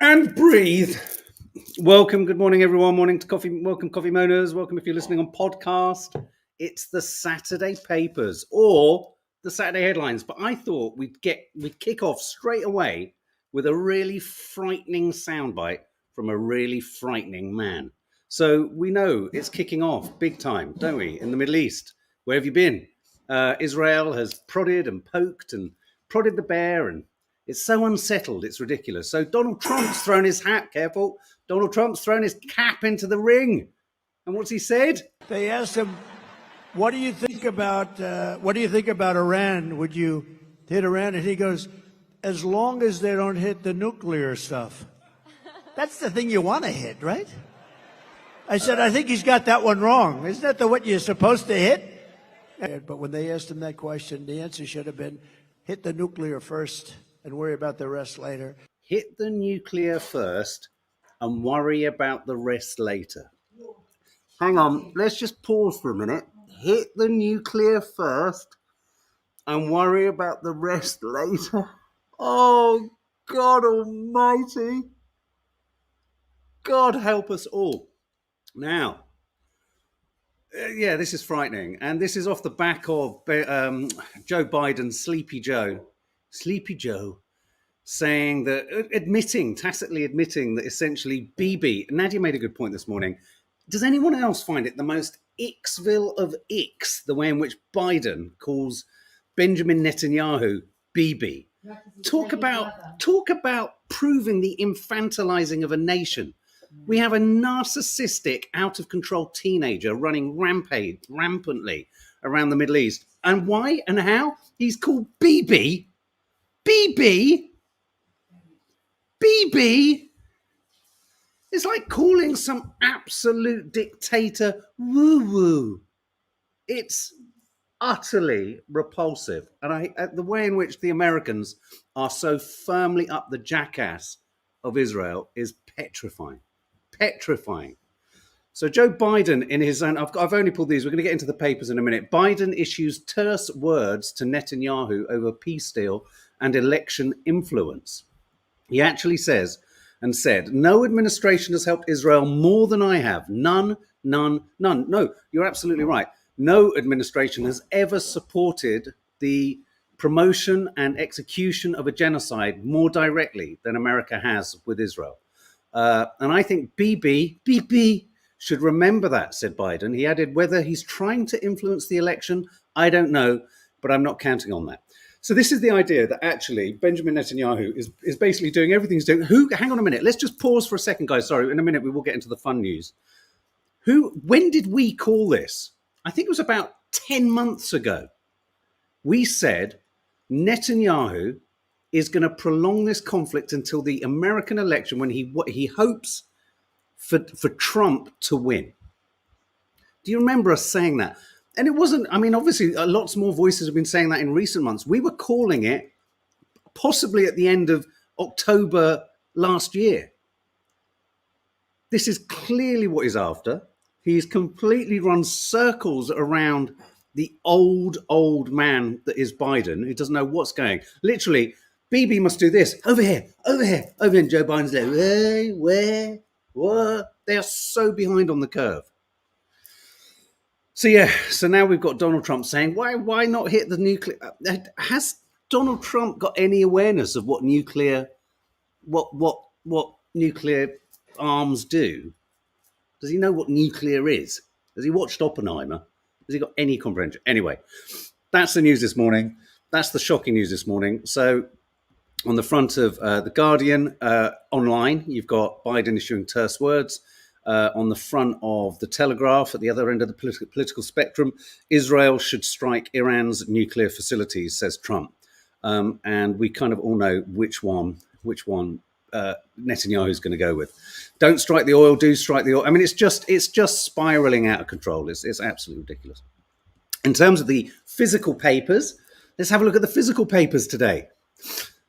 And breathe. Welcome, good morning, everyone. Morning to coffee. Welcome, coffee moaners. Welcome if you're listening on podcast. It's the Saturday papers or the Saturday headlines. But I thought we'd kick off straight away with a really frightening soundbite from a really frightening man. So we know it's kicking off big time, don't we? In the Middle East. Where have you been? Israel has prodded and poked and prodded the bear, and it's so unsettled, it's ridiculous. So Donald Trump's thrown his hat, careful. Donald Trump's thrown his cap into the ring. And what's he said? They asked him, what do you think about Iran? Would you hit Iran? And he goes, as long as they don't hit the nuclear stuff. That's the thing you want to hit, right? I said, I think he's got that one wrong. Isn't that what you're supposed to hit? But when they asked him that question, the answer should have been, hit the nuclear first and worry about the rest later. Hit the nuclear first and worry about the rest later. Hang on, let's just pause for a minute. Hit the nuclear first and worry about the rest later. Oh, God almighty. God help us all. Now, yeah, this is frightening. And this is off the back of Joe Biden, Sleepy Joe, saying that, tacitly admitting that essentially Bibi, Nadia made a good point this morning. Does anyone else find it the most Ixville of icks, the way in which Biden calls Benjamin Netanyahu Bibi? Talk about proving the infantilizing of a nation. We have a narcissistic, out-of-control teenager running rampantly around the Middle East. And why and how? He's called Bibi. Bibi is like calling some absolute dictator woo-woo. It's utterly repulsive. And the way in which the Americans are so firmly up the jackass of Israel is petrifying. So Joe Biden, in his own, I've only pulled these, we're going to get into the papers in a minute. Biden issues terse words to Netanyahu over peace deal and election influence. He actually said, no administration has helped Israel more than I have. None. No, you're absolutely right. No administration has ever supported the promotion and execution of a genocide more directly than America has with Israel. And I think Bibi should remember that, said Biden. He added, whether he's trying to influence the election, I don't know, but I'm not counting on that. So this is the idea that actually Benjamin Netanyahu is basically doing everything he's doing. Hang on a minute. Let's just pause for a second, guys. Sorry, in a minute we will get into the fun news. When did we call this? I think it was about 10 months ago. We said Netanyahu is going to prolong this conflict until the American election when he hopes for Trump to win. Do you remember us saying that? And it wasn't, obviously lots more voices have been saying that in recent months. We were calling it possibly at the end of October last year. This is clearly what he's after. He's completely run circles around the old man that is Biden, who doesn't know what's going. Literally, Bibi must do this. Over here. And Joe Biden's there. Hey, where, what? They are so behind on the curve. So now we've got Donald Trump saying, why not hit the nuclear? Has Donald Trump got any awareness of what nuclear arms do? Does he know what nuclear is? Has he watched Oppenheimer? Has he got any comprehension? Anyway, that's the news this morning. That's the shocking news this morning. So on the front of The Guardian online, you've got Biden issuing terse words. On the front of The Telegraph, at the other end of the political spectrum, Israel should strike Iran's nuclear facilities, says Trump. And we kind of all know which one Netanyahu is going to go with. Don't strike the oil, do strike the oil. It's just spiraling out of control. It's absolutely ridiculous. In terms of the physical papers, let's have a look at the physical papers today.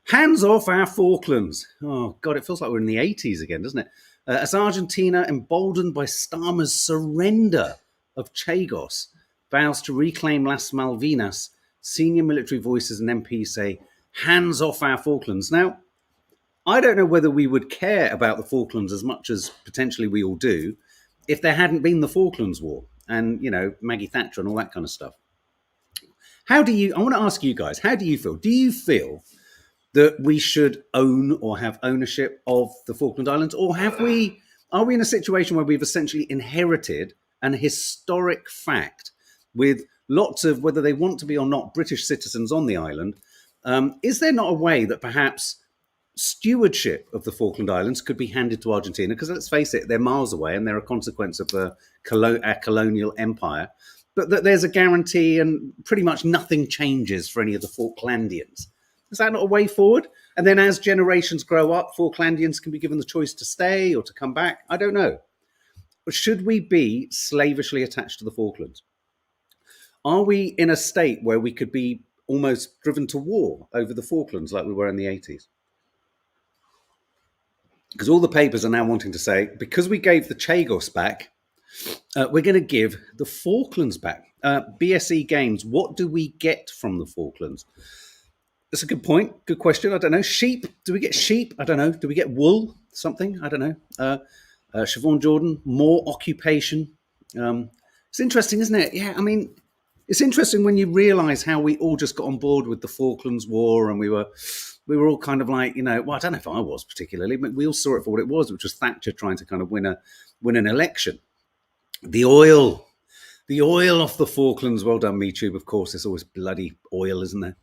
Hands off our Falklands. Oh, God, it feels like we're in the 80s again, doesn't it? As Argentina, emboldened by Starmer's surrender of Chagos, vows to reclaim Las Malvinas, senior military voices and MPs say, hands off our Falklands. Now, I don't know whether we would care about the Falklands as much as potentially we all do if there hadn't been the Falklands War and, Maggie Thatcher and all that kind of stuff. I want to ask you guys, how do you feel? Do you feel that we should own or have ownership of the Falkland Islands? Or are we in a situation where we've essentially inherited an historic fact with lots of, whether they want to be or not, British citizens on the island? Is there not a way that perhaps stewardship of the Falkland Islands could be handed to Argentina? Because let's face it, they're miles away and they're a consequence of our colonial empire. But that there's a guarantee and pretty much nothing changes for any of the Falklandians. Is that not a way forward? And then as generations grow up, Falklandians can be given the choice to stay or to come back. I don't know. But should we be slavishly attached to the Falklands? Are we in a state where we could be almost driven to war over the Falklands like we were in the 80s? Because all the papers are now wanting to say, because we gave the Chagos back, we're going to give the Falklands back. BSE Games, what do we get from the Falklands? That's a good point. Good question. I don't know. Sheep. Do we get sheep? I don't know. Do we get wool? Something? I don't know. Siobhan Jordan, more occupation. It's interesting, isn't it? Yeah, I mean, it's interesting when you realise how we all just got on board with the Falklands War, and we were all kind of like, well, I don't know if I was particularly, but we all saw it for what it was, which was Thatcher trying to kind of win an election. The oil off the Falklands. Well done, MeTube. Of course, there's always bloody oil, isn't there?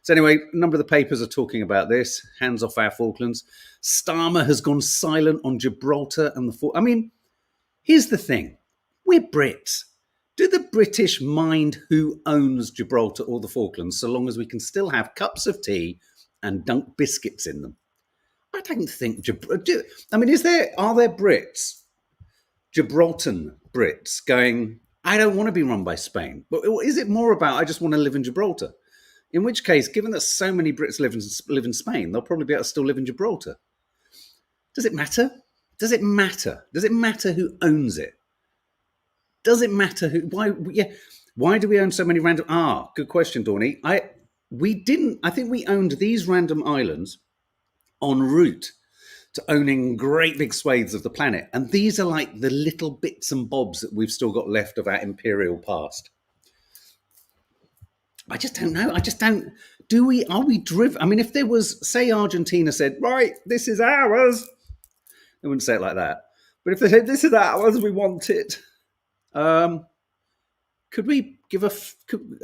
So anyway, a number of the papers are talking about this. Hands off our Falklands. Starmer has gone silent on Gibraltar and the Falklands. I mean, here's the thing. We're Brits. Do the British mind who owns Gibraltar or the Falklands so long as we can still have cups of tea and dunk biscuits in them? I don't think... I mean, are there Brits, Gibraltar Brits, going... I don't want to be run by Spain. But is it more about I just want to live in Gibraltar? In which case, given that so many Brits live in Spain, they'll probably be able to still live in Gibraltar. Does it matter? Does it matter? Does it matter who owns it? Does it matter who? Why do we own so many random? Good question, Dawny. I think we owned these random islands en route to owning great big swathes of the planet. And these are like the little bits and bobs that we've still got left of our imperial past. I just don't know. Are we driven? I mean, if there was, say Argentina said, right, this is ours. They wouldn't say it like that. But if they said, this is ours, we want it. Could we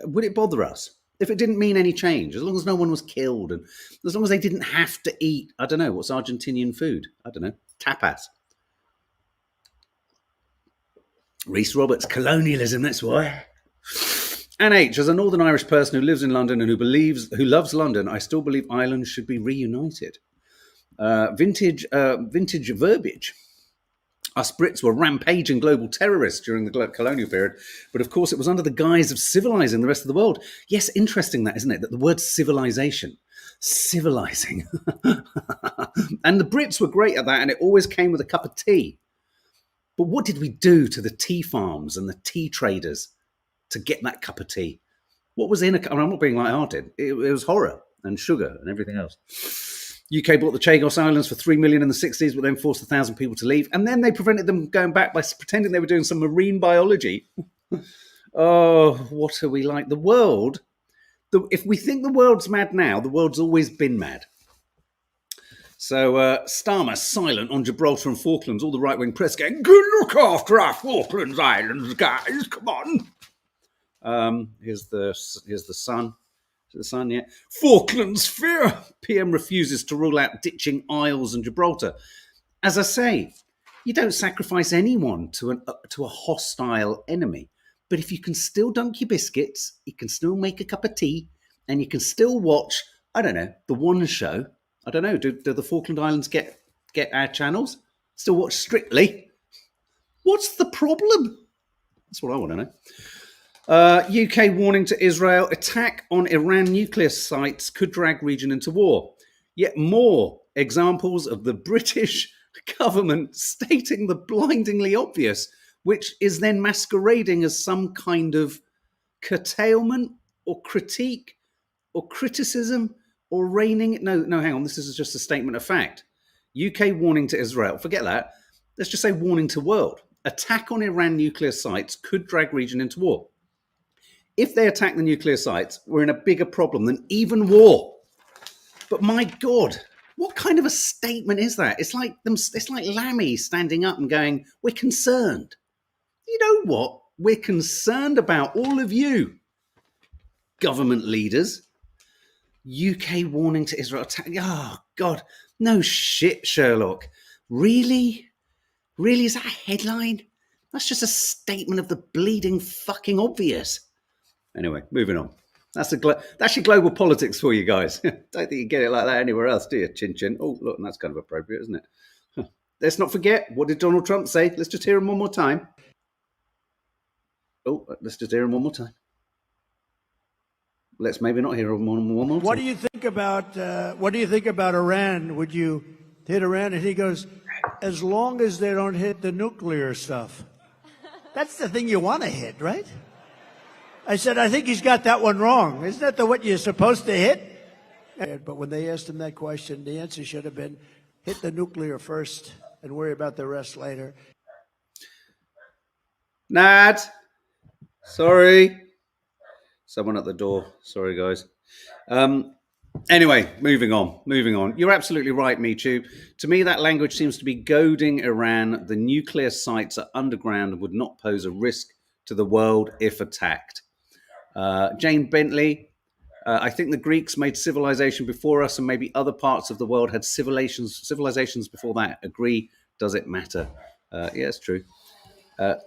would it bother us? If it didn't mean any change, as long as no one was killed and as long as they didn't have to eat, I don't know, what's Argentinian food? I don't know, tapas. Rhys Roberts, colonialism, that's why. Anne H, as a Northern Irish person who lives in London and who loves London, I still believe Ireland should be reunited. Vintage verbiage. Us Brits were rampaging global terrorists during the colonial period, but of course it was under the guise of civilizing the rest of the world. Yes, interesting that, isn't it? That the word civilization, civilizing. And the Brits were great at that, and it always came with a cup of tea. But what did we do to the tea farms and the tea traders to get that cup of tea? What was in I'm not being light-hearted. It was horror and sugar and everything else. UK bought the Chagos Islands for $3 million in the 60s, but then forced 1,000 people to leave. And then they prevented them going back by pretending they were doing some marine biology. Oh, what are we like? The world, if we think the world's mad now, the world's always been mad. So Starmer silent on Gibraltar and Falklands. All the right-wing press going, good look after our Falklands Islands, guys. Come on. Here's the Sun. The Sun, yeah. Falklands fear. PM refuses to rule out ditching Isles and Gibraltar. As I say, you don't sacrifice anyone to a hostile enemy. But if you can still dunk your biscuits, you can still make a cup of tea, and you can still watch, I don't know, the One Show. I don't know. Do the Falkland Islands get our channels? Still watch Strictly? What's the problem? That's what I want to know. UK warning to Israel, attack on Iran nuclear sites could drag region into war. Yet more examples of the British government stating the blindingly obvious, which is then masquerading as some kind of curtailment or critique or criticism or raining. No, hang on. This is just a statement of fact. UK warning to Israel. Forget that. Let's just say warning to world. Attack on Iran nuclear sites could drag region into war. If they attack the nuclear sites, we're in a bigger problem than even war. But my God, what kind of a statement is that? It's like Lammy standing up and going, "We're concerned." You know what? We're concerned about all of you, government leaders. UK warning to Israel attack. Oh, God. No shit, Sherlock. Really? Really? Is that a headline? That's just a statement of the bleeding fucking obvious. Anyway, moving on. That's your global politics for you guys. Don't think you get it like that anywhere else, do you? Chin chin. Oh, look, that's kind of appropriate, isn't it? Huh. Let's not forget, what did Donald Trump say? Let's just hear him one more time. Oh, let's just hear him one more time. Let's maybe not hear him one more time. What do you think about Iran? Would you hit Iran? And he goes, as long as they don't hit the nuclear stuff. That's the thing you want to hit, right? I said, I think he's got that one wrong. Isn't that what you're supposed to hit? But when they asked him that question, the answer should have been, hit the nuclear first and worry about the rest later. Nad, sorry. Someone at the door. Sorry, guys. Anyway, moving on. You're absolutely right, Michu. To me, that language seems to be goading Iran. The nuclear sites are underground and would not pose a risk to the world if attacked. Jane Bentley, I think the Greeks made civilization before us, and maybe other parts of the world had civilizations before that. Agree, does it matter? Yeah, it's true.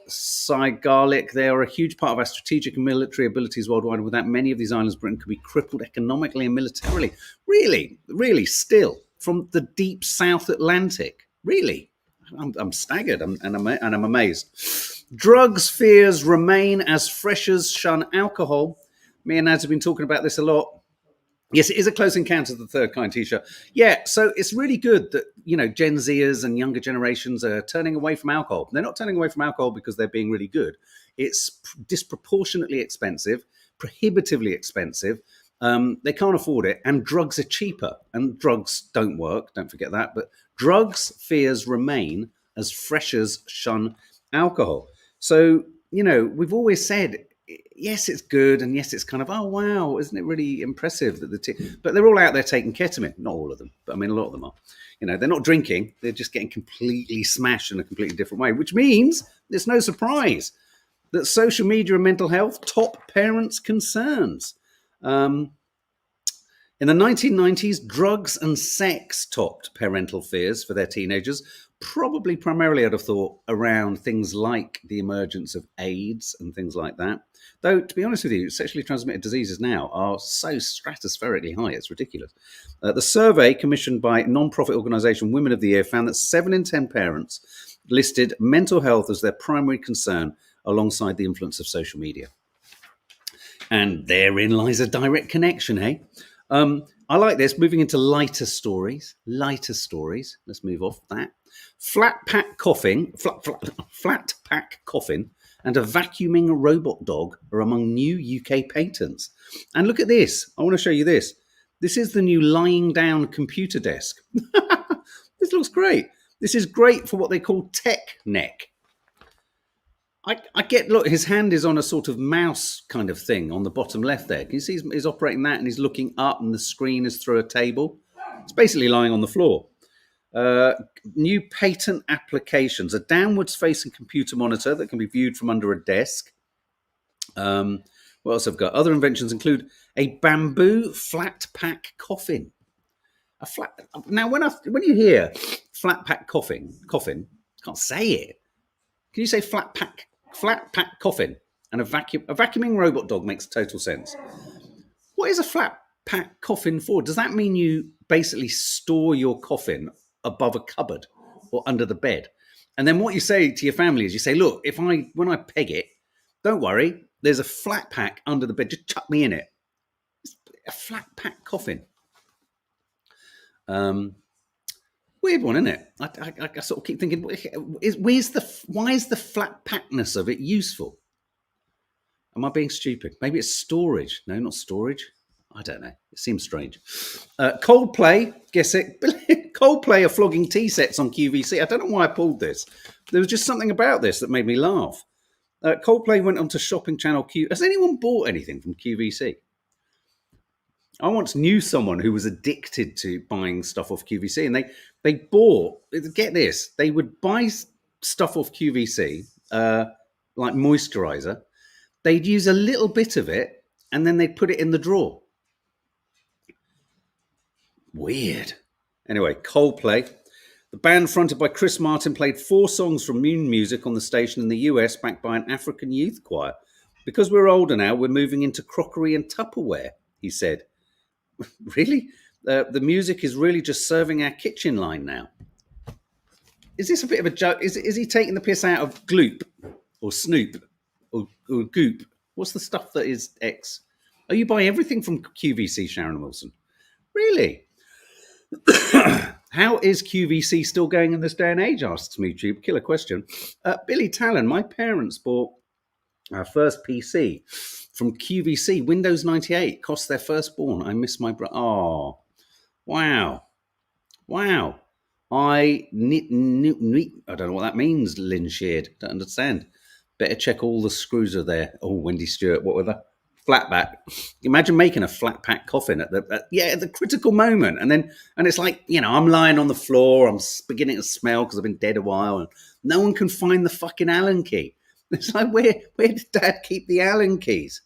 Cy Garlic, they are a huge part of our strategic and military abilities worldwide. Without many of these islands, Britain could be crippled economically and militarily. Really, still, from the deep South Atlantic. Really? I'm staggered and I'm amazed. Drugs fears remain as freshers shun alcohol. Me and Naz have been talking about this a lot. Yes, it is a close encounter of the third kind T-shirt. Yeah, so it's really good that, Gen Zers and younger generations are turning away from alcohol. They're not turning away from alcohol because they're being really good. It's disproportionately expensive, prohibitively expensive. They can't afford it, and drugs are cheaper. And drugs don't work, don't forget that. But drugs fears remain as freshers shun alcohol. So, we've always said, yes, it's good, and yes, it's kind of, oh, wow, isn't it really impressive that but they're all out there taking ketamine. Not all of them, but I mean, a lot of them are. They're not drinking, they're just getting completely smashed in a completely different way, which means it's no surprise that social media and mental health top parents' concerns. In the 1990s, drugs and sex topped parental fears for their teenagers, probably primarily, I'd have thought, around things like the emergence of AIDS and things like that. Though, to be honest with you, sexually transmitted diseases now are so stratospherically high, it's ridiculous. The survey commissioned by non-profit organisation Women of the Year found that 7 in 10 parents listed mental health as their primary concern alongside the influence of social media. And therein lies a direct connection, hey? I like this. Moving into lighter stories. Let's move off that. Flat pack coffin and a vacuuming robot dog are among new UK patents. And look at this. I want to show you this. This is the new lying down computer desk. This looks great. This is great for what they call tech neck. I get, look, his hand is on a sort of mouse kind of thing on the bottom left there. Can you see he's operating that and he's looking up and the screen is through a table? It's basically lying on the floor. New patent applications, a downwards facing computer monitor that can be viewed from under a desk. What else I've got? Other inventions include a bamboo flat pack coffin. Now, when you hear flat pack coffin, can't say it. Can you say flat pack coffin and a vacuuming robot dog makes total sense. What is a flat pack coffin for? Does that mean you basically store your coffin above a cupboard or under the bed? And then what you say to your family is you say, look, when I peg it, don't worry, there's a flat pack under the bed, just chuck me in it. It's a flat pack coffin. Weird one, isn't it? I sort of keep thinking, why is the flat packness of it useful? Am I being stupid? Maybe it's storage. No, not storage. I don't know. It seems strange. Coldplay, guess it. Coldplay are flogging tea sets on QVC. I don't know why I pulled this. There was just something about this that made me laugh. Coldplay went onto shopping channel Q. Has anyone bought anything from QVC? I once knew someone who was addicted to buying stuff off QVC, and they bought. Get this, they would buy stuff off QVC, like moisturizer. They'd use a little bit of it, and then they'd put it in the drawer. Weird. Anyway, Coldplay. The band fronted by Chris Martin played 4 songs from Moon Music on the station in the US, backed by an African youth choir. Because we're older now, we're moving into crockery and Tupperware, he said. Really? The music is really just serving our kitchen line now. Is this a bit of a joke? Is he taking the piss out of Gloop or Snoop or Goop? What's the stuff that is X? Oh, you buy everything from QVC, Sharon Wilson? Really? How is QVC still going in this day and age, asks me, Tube. Killer question. Billy Talon, my parents bought our first PC from QVC, Windows 98, cost their firstborn. I miss my brother. Oh, wow. I don't know what that means, Lynn Sheard. Don't understand. Better check all the screws are there. Oh, Wendy Stewart, what were they? Flatback. Imagine making a flat pack coffin at the critical moment, and it's like, I'm lying on the floor, I'm beginning to smell because I've been dead a while, and no one can find the fucking Allen key. It's like, where did Dad keep the Allen keys?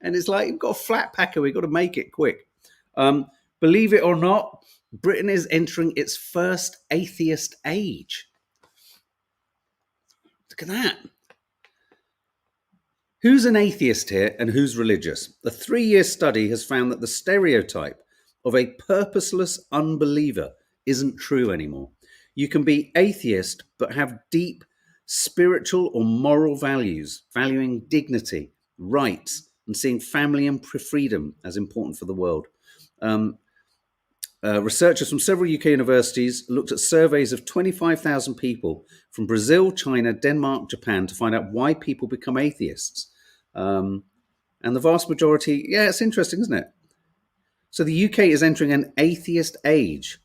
And it's like, you've got a flat packer, we've got to make it quick. Believe it or not, Britain is entering its first atheist age. Look at that. Who's an atheist here and who's religious? A 3-year study has found that the stereotype of a purposeless unbeliever isn't true anymore. You can be atheist but have deep spiritual or moral values, valuing dignity, rights, and seeing family and freedom as important for the world. Researchers from several UK universities looked at surveys of 25,000 people from Brazil, China, Denmark, Japan to find out why people become atheists. And the vast majority, it's interesting, isn't it? So the UK is entering an atheist age.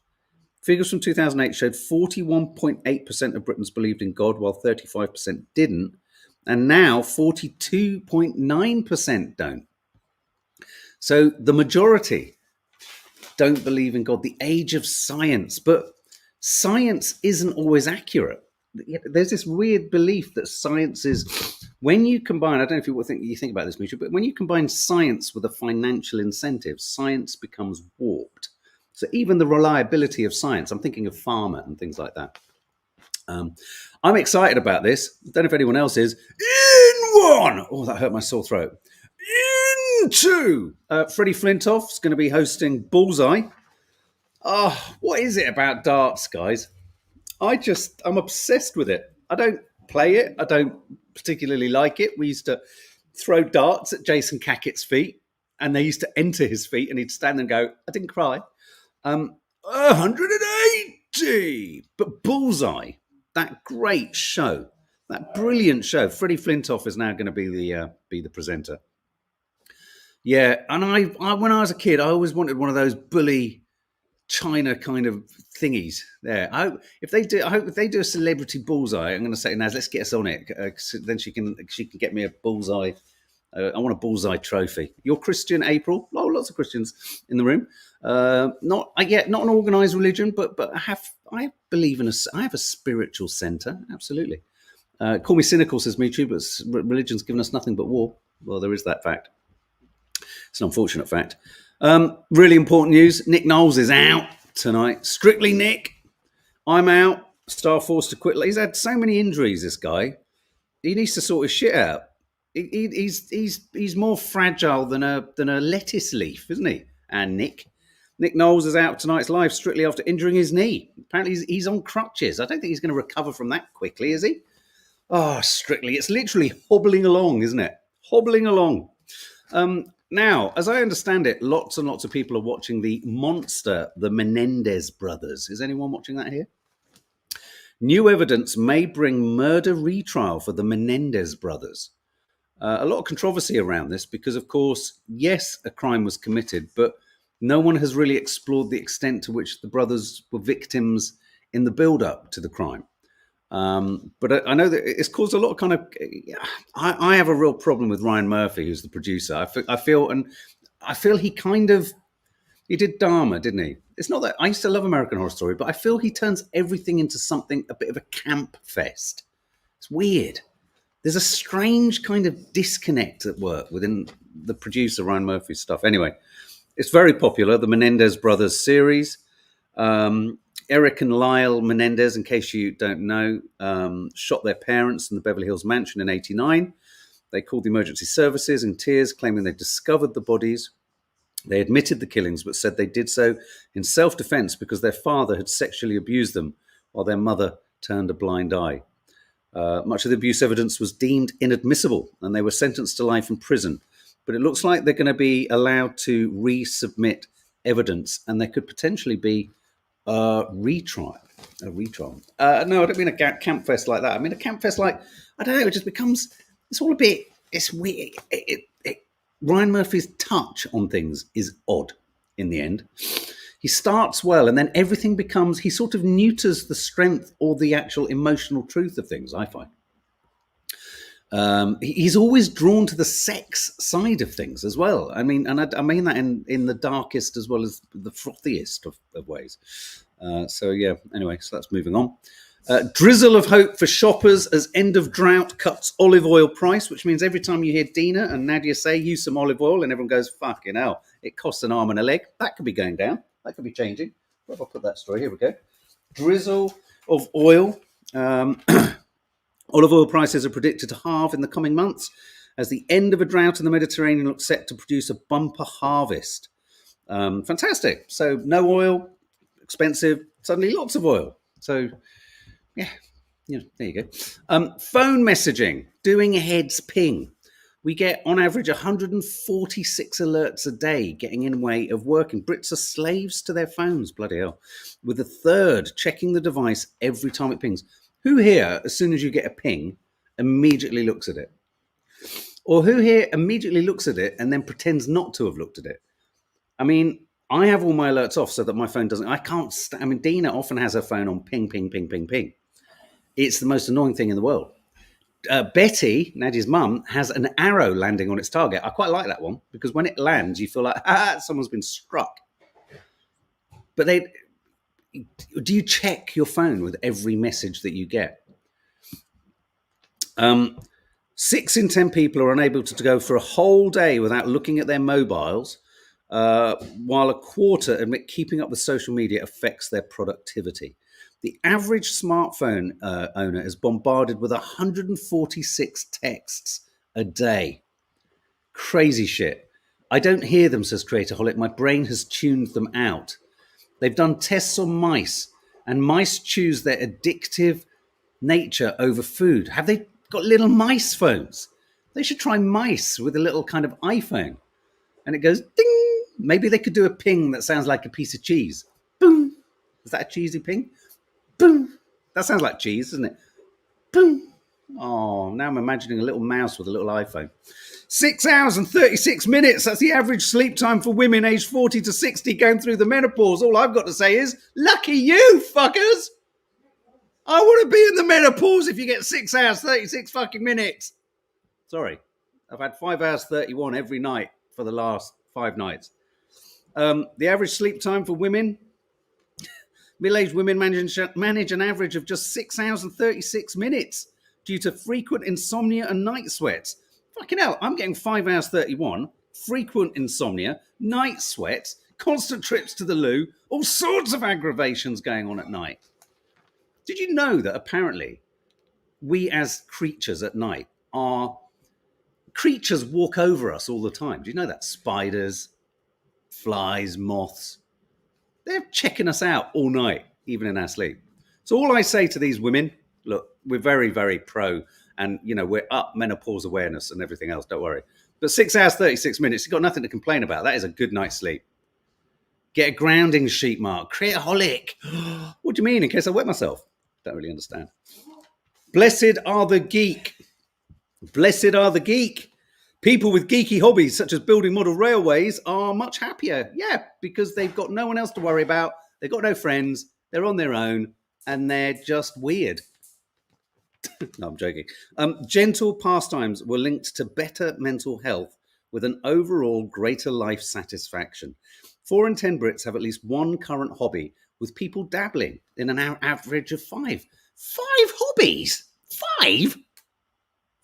Figures from 2008 showed 41.8% of Britons believed in God, while 35% didn't. And now 42.9% don't. So the majority don't believe in God. The age of science. But science isn't always accurate. There's this weird belief that science is, when you combine, I don't know if you think about this, Misha, but when you combine science with a financial incentive, science becomes warped. So even the reliability of science, I'm thinking of pharma and things like that. I'm excited about this. Don't know if anyone else is. In 1. Oh, that hurt my sore throat. In 2. Freddie Flintoff's going to be hosting Bullseye. Oh, what is it about darts, guys? I'm obsessed with it. I don't play it. I don't particularly like it. We used to throw darts at Jason Cackett's feet, and they used to enter his feet, and he'd stand and go, I didn't cry. 180. But Bullseye, that great show, that brilliant show. Freddie Flintoff is now going to be the presenter. Yeah, and I when I was a kid, I always wanted one of those bully China kind of thingies there. I hope if they do a celebrity Bullseye, I'm going to say, Naz, let's get us on it. Then she can get me a Bullseye. I want a Bullseye trophy. You're Christian, April. Oh, lots of Christians in the room. Not an organised religion, but I believe in I have a spiritual centre. Absolutely. Call me cynical, says Mitri, but religion's given us nothing but war. Well, there is that fact. It's an unfortunate fact. Really important news. Nick Knowles is out tonight. Strictly Nick. I'm out. Star forced to quit. He's had so many injuries, this guy. He needs to sort his shit out. He's more fragile than a lettuce leaf, isn't he? And Nick Knowles is out tonight's live strictly after injuring his knee. Apparently he's on crutches. I don't think he's going to recover from that quickly, is he? Oh, Strictly. It's literally hobbling along, isn't it? Hobbling along. Now, as I understand it, lots and lots of people are watching the monster, the Menendez Brothers. Is anyone watching that here? New evidence may bring murder retrial for the Menendez Brothers. A lot of controversy around this because, of course, yes, a crime was committed, but no one has really explored the extent to which the brothers were victims in the build-up to the crime. But I know that it's caused a lot of kind of. I have a real problem with Ryan Murphy, who's the producer. I feel he kind of. He did Dharma, didn't he? It's not that I used to love American Horror Story, but I feel he turns everything into something a bit of a camp fest. It's weird. There's a strange kind of disconnect at work within the producer Ryan Murphy's stuff. Anyway, it's very popular. The Menendez Brothers series. Eric and Lyle Menendez, in case you don't know, shot their parents in the Beverly Hills mansion in '89. They called the emergency services in tears, claiming they discovered the bodies. They admitted the killings, but said they did so in self-defense because their father had sexually abused them while their mother turned a blind eye. Much of the abuse evidence was deemed inadmissible, and they were sentenced to life in prison. But it looks like they're going to be allowed to resubmit evidence, and there could potentially be a retrial. No, I don't mean a camp fest like that. I mean a camp fest like, I don't know, it just becomes, it's all a bit, it's weird. Ryan Murphy's touch on things is odd in the end. He starts well, and then everything becomes, he sort of neuters the strength or the actual emotional truth of things, I find. He's always drawn to the sex side of things as well. I mean, and I mean that in the darkest as well as the frothiest of ways. So anyway, so that's moving on. Drizzle of hope for shoppers as end of drought cuts olive oil price, which means every time you hear Dina and Nadia say, use some olive oil, and everyone goes, fucking hell, it costs an arm and a leg. That could be going down. That could be changing. Where have I put that story? Here we go. Drizzle of oil. Olive oil prices are predicted to halve in the coming months as the end of a drought in the Mediterranean looks set to produce a bumper harvest. Fantastic. So no oil, expensive, suddenly lots of oil. So, yeah, there you go. Phone messaging, doing heads ping. We get, on average, 146 alerts a day getting in way of working. Brits are slaves to their phones, bloody hell. With a third checking the device every time it pings. Who here, as soon as you get a ping, immediately looks at it? Or who here immediately looks at it and then pretends not to have looked at it? I mean, I have all my alerts off so that my phone doesn't... I mean, Dina often has her phone on ping, ping, ping, ping, ping. It's the most annoying thing in the world. Betty, Nadia's mum, has an arrow landing on its target. I quite like that one because when it lands, you feel like, someone's been struck. But do you check your phone with every message that you get? 6 in 10 people are unable to go for a whole day without looking at their mobiles, while a quarter admit keeping up with social media affects their productivity. The average smartphone owner is bombarded with 146 texts a day. Crazy shit. I don't hear them, says Creatorholic. My brain has tuned them out. They've done tests on mice, and mice choose their addictive nature over food. Have they got little mice phones? They should try mice with a little kind of iPhone. And it goes ding. Maybe they could do a ping that sounds like a piece of cheese. Boom. Is that a cheesy ping? Boom. That sounds like cheese, doesn't it? Boom. Oh, now I'm imagining a little mouse with a little iPhone. 6 hours and 36 minutes. That's the average sleep time for women aged 40 to 60 going through the menopause. All I've got to say is, lucky you, fuckers. I want to be in the menopause if you get 6 hours, 36 fucking minutes. Sorry. I've had 5 hours, 31 every night for the last 5 nights. The average sleep time for women, middle-aged women manage an average of just 6 hours and 36 minutes due to frequent insomnia and night sweats. Fucking hell, I'm getting 5 hours 31, frequent insomnia, night sweats, constant trips to the loo, all sorts of aggravations going on at night. Did you know that apparently we as creatures at night creatures walk over us all the time? Do you know that? Spiders, flies, moths. They're checking us out all night, even in our sleep. So all I say to these women, look, we're very, very pro, and, we're up menopause awareness and everything else, don't worry. But 6 hours, 36 minutes, you've got nothing to complain about. That is a good night's sleep. Get a grounding sheet, Mark. Creatorholic. What do you mean, in case I wet myself? Don't really understand. Blessed are the geek. Blessed are the geek. People with geeky hobbies, such as building model railways, are much happier. Yeah, because they've got no one else to worry about. They've got no friends. They're on their own, and they're just weird. No, I'm joking. Gentle pastimes were linked to better mental health with an overall greater life satisfaction. 4 in 10 Brits have at least one current hobby, with people dabbling in an average of 5. 5 hobbies? 5?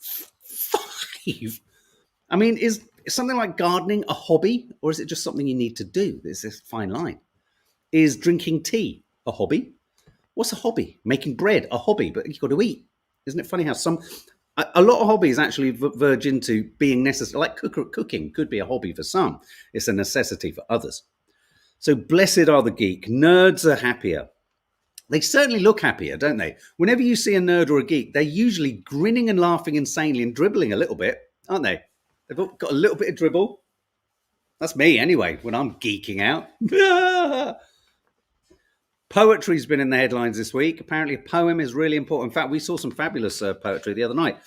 5? I mean, is something like gardening a hobby, or is it just something you need to do? There's this fine line. Is drinking tea a hobby? What's a hobby? Making bread, a hobby, but you've got to eat. Isn't it funny how a lot of hobbies actually verge into being necessary? Like cooking could be a hobby for some. It's a necessity for others. So blessed are the geek. Nerds are happier. They certainly look happier, don't they? Whenever you see a nerd or a geek, they're usually grinning and laughing insanely and dribbling a little bit, aren't they? They've got a little bit of dribble. That's me anyway, when I'm geeking out. Poetry's been in the headlines this week. Apparently a poem is really important. In fact, we saw some fabulous poetry the other night.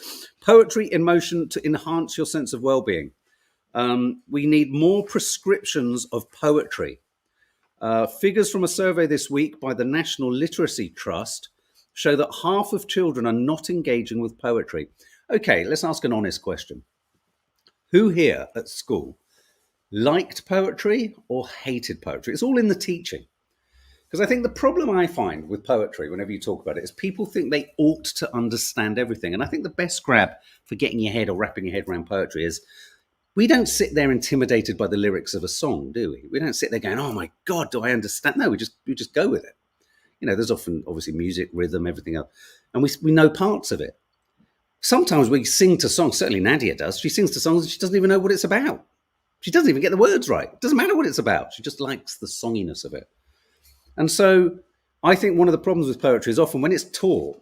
Poetry in motion to enhance your sense of well-being. We need more prescriptions of poetry. Figures from a survey this week by the National Literacy Trust show that half of children are not engaging with poetry. Okay, let's ask an honest question. Who here at school liked poetry or hated poetry? It's all in the teaching. Because I think the problem I find with poetry, whenever you talk about it, is people think they ought to understand everything. And I think the best grab for getting your head or wrapping your head around poetry is we don't sit there intimidated by the lyrics of a song, do we? We don't sit there going, oh my God, do I understand? No, we just go with it. You know, there's often obviously music, rhythm, everything else. And we know parts of it. Sometimes we sing to songs, certainly Nadia does. She sings to songs and she doesn't even know what it's about. She doesn't even get the words right. It doesn't matter what it's about. She just likes the songiness of it. And so I think one of the problems with poetry is often when it's taught,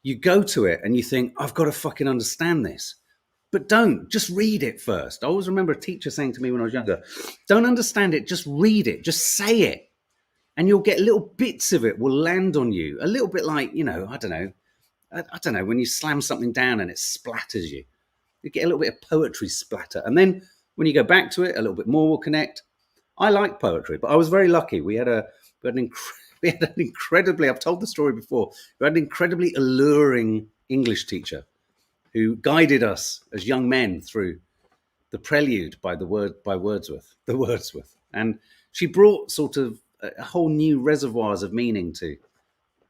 you go to it and you think, I've got to fucking understand this. But don't. Just read it first. I always remember a teacher saying to me when I was younger, don't understand it, just read it, just say it. And you'll get little bits of it will land on you. A little bit like, you know, I don't know, when you slam something down and it splatters you. You get a little bit of poetry splatter. And then when you go back to it, a little bit more will connect. I like poetry, but I was very lucky. We had an incredibly, I've told the story before, we had an incredibly alluring English teacher who guided us as young men through the Prelude by Wordsworth. And she brought sort of a whole new reservoirs of meaning to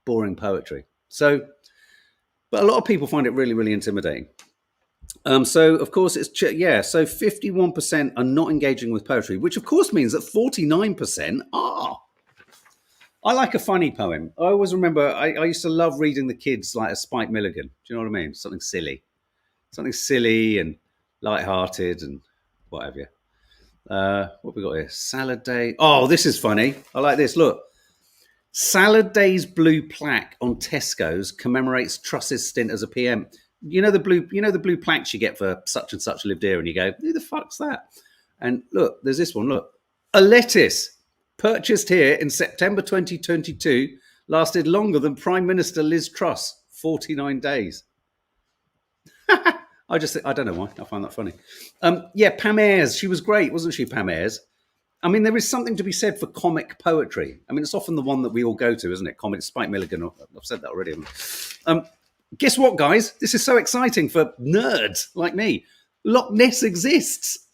boring poetry. So, but a lot of people find it really, really intimidating. So, of course, so 51% are not engaging with poetry, which, of course, means that 49% are. I like a funny poem. I always remember I used to love reading the kids like a Spike Milligan. Do you know what I mean? Something silly and lighthearted and what have you. What have we got here? Salad Day. Oh, this is funny. I like this. Look. Salad Day's blue plaque on Tesco's commemorates Truss's stint as a PM. You know the blue plaques you get for such and such lived here, and you go, who the fuck's that? And look, there's this one. Look, a lettuce purchased here in September 2022 lasted longer than Prime Minister Liz Truss, 49 days. I don't know why. I find that funny. Pam Ayres, she was great, wasn't she, Pam Ayres? I mean, there is something to be said for comic poetry. I mean, it's often the one that we all go to, isn't it? Comic, Spike Milligan. I've said that already. Guess what, guys? This is so exciting for nerds like me. Loch Ness exists.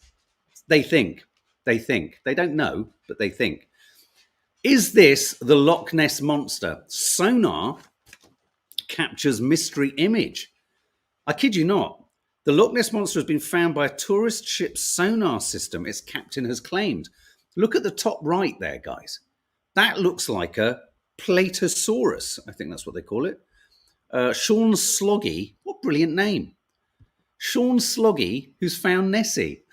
They think. They don't know, but they think. Is this the Loch Ness Monster? Sonar captures mystery image. I kid you not. The Loch Ness Monster has been found by a tourist ship's sonar system, its captain has claimed. Look at the top right there, guys. That looks like a Platosaurus. I think that's what they call it. Sean Sloggy. What brilliant name. Sean Sloggy, who's found Nessie.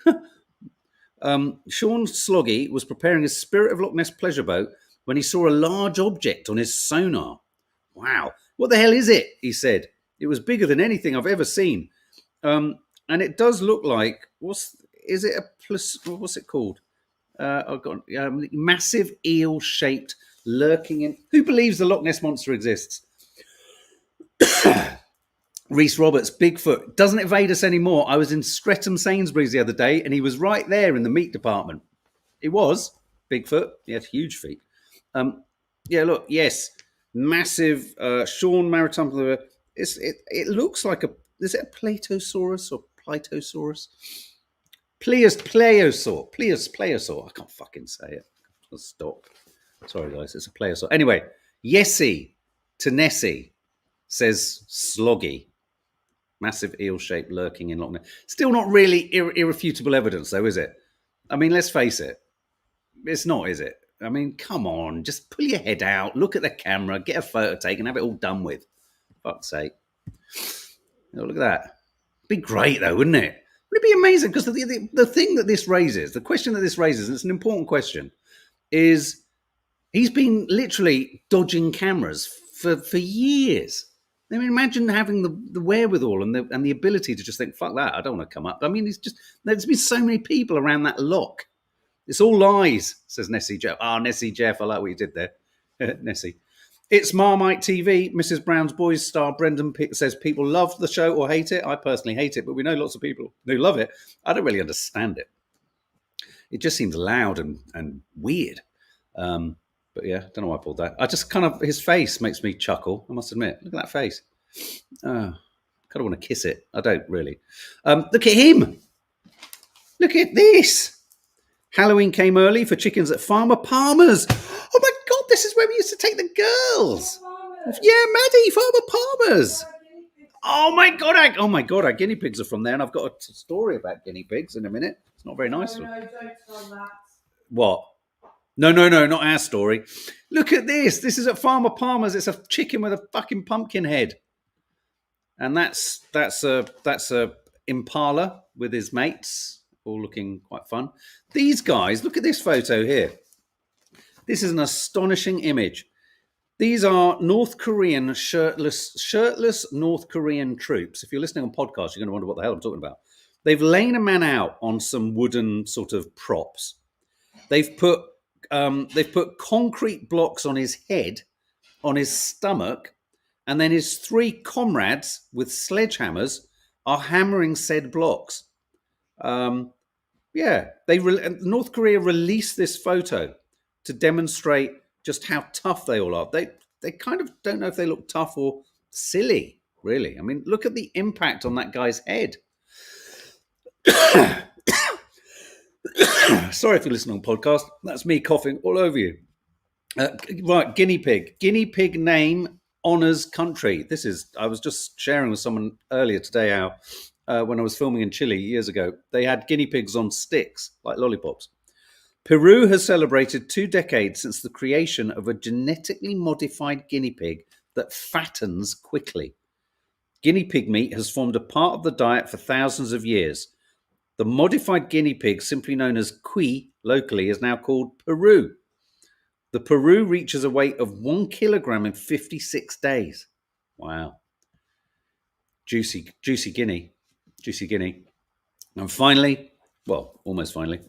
Sean Sloggy was preparing his Spirit of Loch Ness pleasure boat when he saw a large object on his sonar. Wow. What the hell is it? He said. It was bigger than anything I've ever seen. And it does look like, what's it called? Massive eel-shaped lurking in. Who believes the Loch Ness Monster exists? Reese Roberts, Bigfoot, doesn't evade us anymore. I was in Streatham Sainsbury's the other day and he was right there in the meat department. It was Bigfoot. He had huge feet. Yeah, look, yes, massive. Sean Maritime. It looks like a. Is it a Platosaurus or Plitosaurus? Plesiosaur. I can't fucking say it. I'll stop. Sorry, guys. It's a plesiosaur. Anyway, Yessie to Nessie says sloggy. Massive eel shape lurking in Loch Ness. Still not really irrefutable evidence, though, is it? I mean, let's face it. It's not, is it? I mean, come on. Just pull your head out, look at the camera, get a photo taken, have it all done with. Fuck's sake. Oh, look at that. Be great, though, wouldn't it? Would it be amazing? Because the thing that this raises, the question that this raises, and it's an important question, is he's been literally dodging cameras for years. I mean, imagine having the wherewithal and the ability to just think, fuck that, I don't want to come up. I mean, there's been so many people around that lock. It's all lies, says Nessie Jeff. Nessie Jeff, I like what you did there. Nessie. It's Marmite TV. Mrs. Brown's Boys star Brendan says people love the show or hate it. I personally hate it, but we know lots of people who love it. I don't really understand it. It just seems loud and weird. But yeah, don't know why I pulled that. I just kind of, his face makes me chuckle, I must admit. Look at that face. Kind of want to kiss it. I don't really. Look at him. Look at this. Halloween came early for chickens at Farmer Palmer's. Oh my God, this is where we used to take the girls. Yeah, Maddie, Farmer Palmer's. Oh my God, our guinea pigs are from there. And I've got a story about guinea pigs in a minute. It's not very nice. No, don't tell that. What? No, not our story. Look at this. This is at Farmer Palmer's. It's a chicken with a fucking pumpkin head. And that's a impala with his mates, all looking quite fun. These guys, look at this photo here. This is an astonishing image. These are North Korean shirtless North Korean troops. If you're listening on podcasts, you're going to wonder what the hell I'm talking about. They've laid a man out on some wooden sort of props. They've put concrete blocks on his head, on his stomach, and then his three comrades with sledgehammers are hammering said blocks. North Korea released this photo to demonstrate just how tough they all are. They kind of don't know if they look tough or silly, really. I mean, look at the impact on that guy's head. Sorry if you're listening on podcast. That's me coughing all over you. Right, guinea pig. Guinea pig name honors country. I was just sharing with someone earlier today how when I was filming in Chile years ago, they had guinea pigs on sticks, like lollipops. Peru has celebrated 2 decades since the creation of a genetically modified guinea pig that fattens quickly. Guinea pig meat has formed a part of the diet for thousands of years. The modified guinea pig, simply known as cuy locally, is now called Peru. The Peru reaches a weight of 1 kilogram in 56 days. Wow. Juicy guinea. And finally, well, almost finally,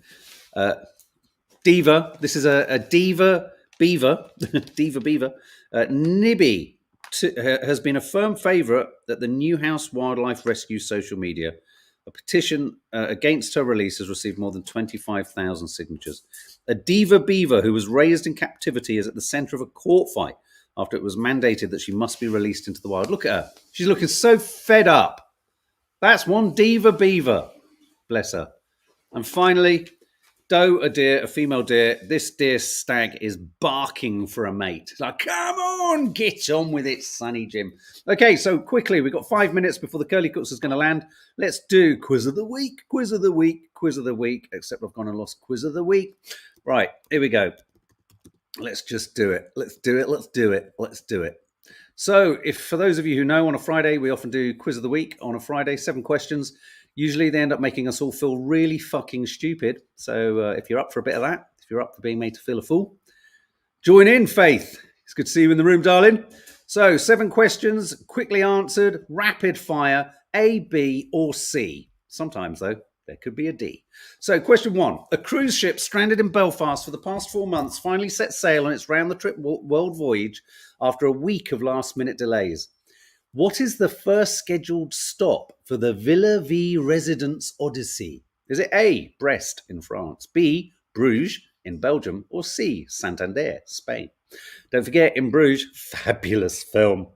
Diva. This is a Diva Beaver. Diva Beaver. Nibby has been a firm favourite at the Newhouse Wildlife Rescue social media. A petition against her release has received more than 25,000 signatures. A Diva Beaver who was raised in captivity is at the centre of a court fight after it was mandated that she must be released into the wild. Look at her. She's looking so fed up. That's one Diva Beaver. Bless her. And finally, doe, a deer, a female deer. This deer stag is barking for a mate. It's like, come on, get on with it, Sonny Jim. Okay, so quickly, we've got 5 minutes before the curly cooks is going to land. Let's do quiz of the week, except I've gone and lost quiz of the week. Right, here we go. Let's just do it. Let's do it. So if for those of you who know, on a Friday, we often do quiz of the week on a Friday, 7 questions. Usually they end up making us all feel really fucking stupid. So if you're up for a bit of that, if you're up for being made to feel a fool, join in, Faith. It's good to see you in the room, darling. So 7 questions, quickly answered, rapid fire, A, B, or C. Sometimes, though, there could be a D. So question 1. A cruise ship stranded in Belfast for the past 4 months finally set sail on its round-the-trip world voyage after a week of last-minute delays. What is the first scheduled stop for the Villa V Residence Odyssey? Is it A, Brest in France, B, Bruges in Belgium, or C, Santander, Spain? Don't forget, In Bruges, fabulous film.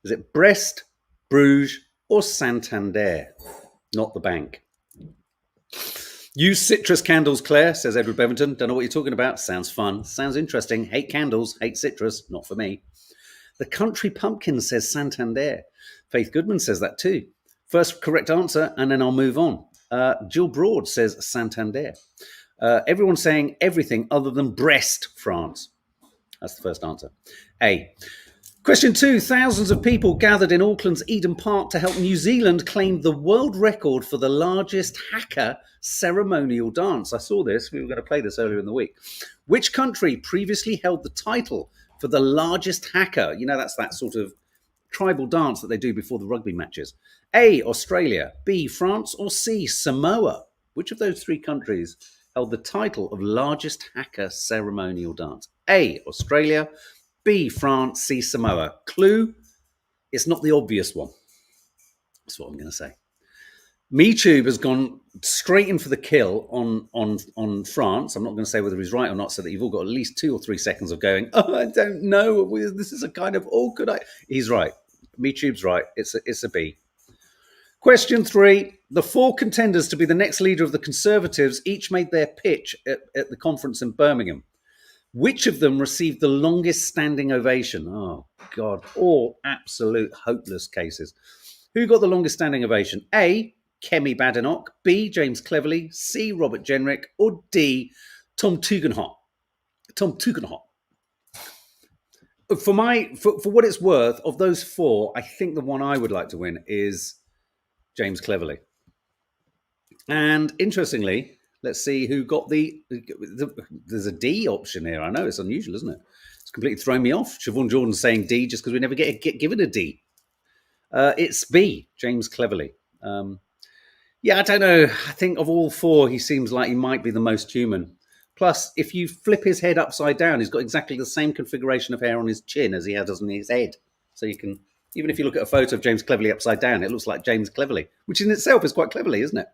Is it Brest, Bruges, or Santander? Not the bank. Use citrus candles, Claire, says Edward Beventon. Don't know what you're talking about. Sounds fun. Sounds interesting. Hate candles, hate citrus. Not for me. The Country Pumpkin says Santander. Faith Goodman says that too. First correct answer, and then I'll move on. Jill Broad says Santander. Everyone's saying everything other than Brest, France. That's the first answer. A. Question 2. Thousands of people gathered in Auckland's Eden Park to help New Zealand claim the world record for the largest haka ceremonial dance. I saw this. We were going to play this earlier in the week. Which country previously held the title for the largest haka? You know, that's that sort of tribal dance that they do before the rugby matches. A, Australia, B, France, or C, Samoa? Which of those three countries held the title of largest haka ceremonial dance? A, Australia, B, France, C, Samoa. Clue, it's not the obvious one. That's what I'm going to say. MeTube has gone straight in for the kill on France. I'm not going to say whether he's right or not, so that you've all got at least 2 or 3 seconds of going, oh, I don't know. This is a kind of, oh, could I? He's right. MeTube's right. It's a B. Question 3. The 4 contenders to be the next leader of the Conservatives each made their pitch at the conference in Birmingham. Which of them received the longest standing ovation? Oh, God. All absolute hopeless cases. Who got the longest standing ovation? A, Kemi Badenoch, B, James Cleverly, C, Robert Jenrick, or D, Tom Tugendhat? Tom Tugendhat. For what it's worth, of those 4, I think the one I would like to win is James Cleverly. And interestingly, let's see who got there's a D option here. I know it's unusual, isn't it? It's completely thrown me off. Siobhan Jordan saying D just because we never get given a D. It's B, James Cleverly. Yeah, I don't know. I think of all 4, he seems like he might be the most human. Plus, if you flip his head upside down, he's got exactly the same configuration of hair on his chin as he has on his head. So you can, even if you look at a photo of James Cleverly upside down, it looks like James Cleverly, which in itself is quite cleverly, isn't it?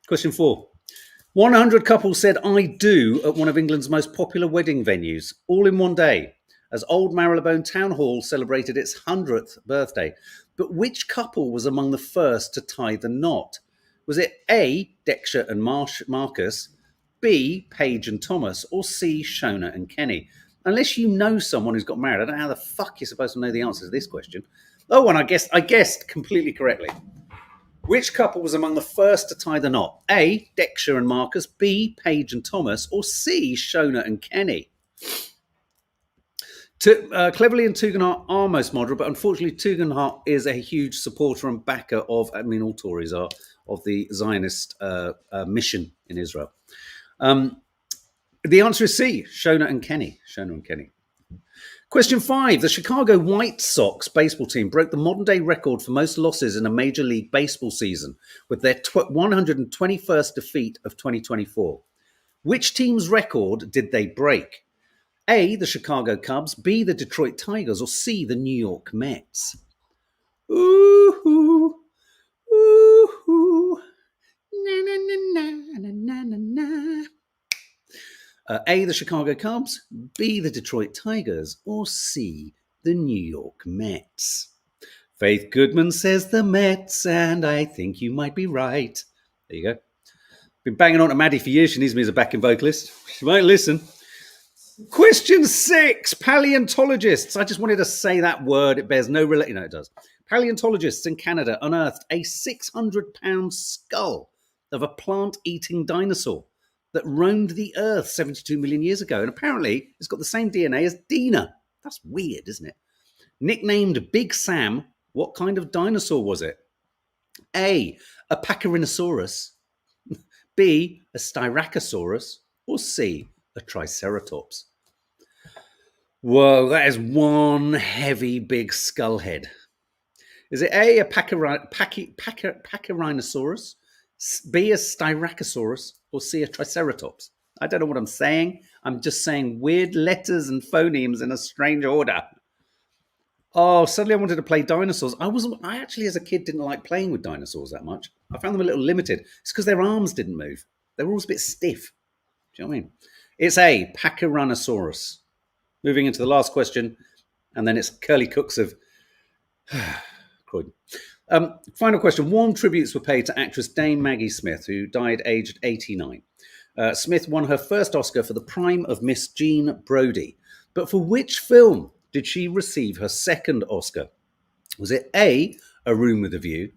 Question 4. 100 couples said I do at one of England's most popular wedding venues, all in one day, as Old Marylebone Town Hall celebrated its 100th birthday. But which couple was among the first to tie the knot? Was it A, Dexter and Marcus, B, Paige and Thomas, or C, Shona and Kenny? Unless you know someone who's got married, I don't know how the fuck you're supposed to know the answer to this question. Oh, and I guessed completely correctly. Which couple was among the first to tie the knot? A, Dexter and Marcus, B, Paige and Thomas, or C, Shona and Kenny? Cleverly and Tugendhat are most moderate, but unfortunately Tugendhat is a huge supporter and backer of, I mean all Tories are, of the Zionist mission in Israel. The answer is C, Shona and Kenny. Shona and Kenny. Question 5. The Chicago White Sox baseball team broke the modern-day record for most losses in a Major League Baseball season with their 121st defeat of 2024. Which team's record did they break? A, the Chicago Cubs, B, the Detroit Tigers, or C, the New York Mets? Ooh, ooh, na na na na na na na. A, the Chicago Cubs, B, the Detroit Tigers, or C, the New York Mets? Faith Goodman says the Mets, and I think you might be right. There you go. Been banging on to Maddie for years. She needs me as a backing vocalist. She might listen. Question 6. Paleontologists. I just wanted to say that word. It bears no relation. No, it does. Paleontologists in Canada unearthed a 600-pound skull of a plant-eating dinosaur that roamed the Earth 72 million years ago. And apparently, it's got the same DNA as Dina. That's weird, isn't it? Nicknamed Big Sam, what kind of dinosaur was it? A, a Pachyrhinosaurus. B, a Styracosaurus. Or C, a Triceratops. Whoa, that is one heavy big skull head. Is it A, a Pachyrhinosaurus, B, a Styracosaurus, or C, a Triceratops? I don't know what I'm saying. I'm just saying weird letters and phonemes in a strange order. Oh, suddenly I wanted to play dinosaurs. I actually, as a kid, didn't like playing with dinosaurs that much. I found them a little limited. It's because their arms didn't move. They were always a bit stiff. Do you know what I mean? It's A, Pachyrhinosaurus. Moving into the last question, and then it's Curly Cooks of Croydon. Final question. Warm tributes were paid to actress Dame Maggie Smith, who died aged 89. Smith won her first Oscar for The Prime of Miss Jean Brodie. But for which film did she receive her second Oscar? Was it A, A Room with a View,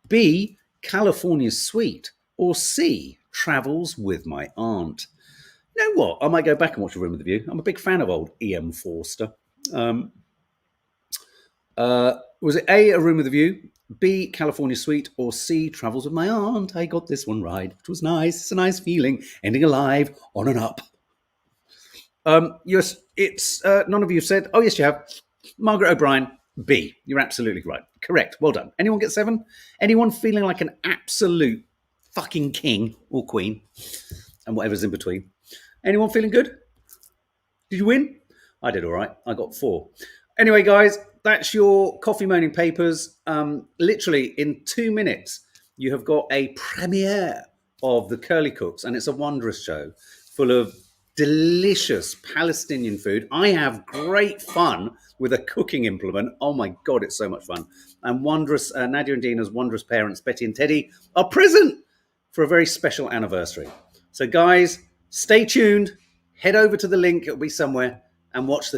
B, California Suite, or C, Travels with My Aunt? You know what? I might go back and watch A Room with a View. I'm a big fan of old E.M. Forster. Was it A, A Room with a View, B, California Suite, or C, Travels with My Aunt? I got this one right. It was nice. It's a nice feeling. Ending alive, on and up. Yes, it's none of you said. Oh, yes, you have. Margaret O'Brien, B. You're absolutely right. Correct. Well done. Anyone get 7? Anyone feeling like an absolute fucking king or queen? And whatever's in between. Anyone feeling good? Did you win? I did all right. I got 4. Anyway, guys, that's your coffee moaning papers. Literally in 2 minutes, you have got a premiere of the Curly Cooks, and it's a wondrous show full of delicious Palestinian food. I have great fun with a cooking implement. Oh my God, it's so much fun. And wondrous, Nadia and Dina's wondrous parents, Betty and Teddy, are present for a very special anniversary. So guys, stay tuned, head over to the link, it'll be somewhere, and watch the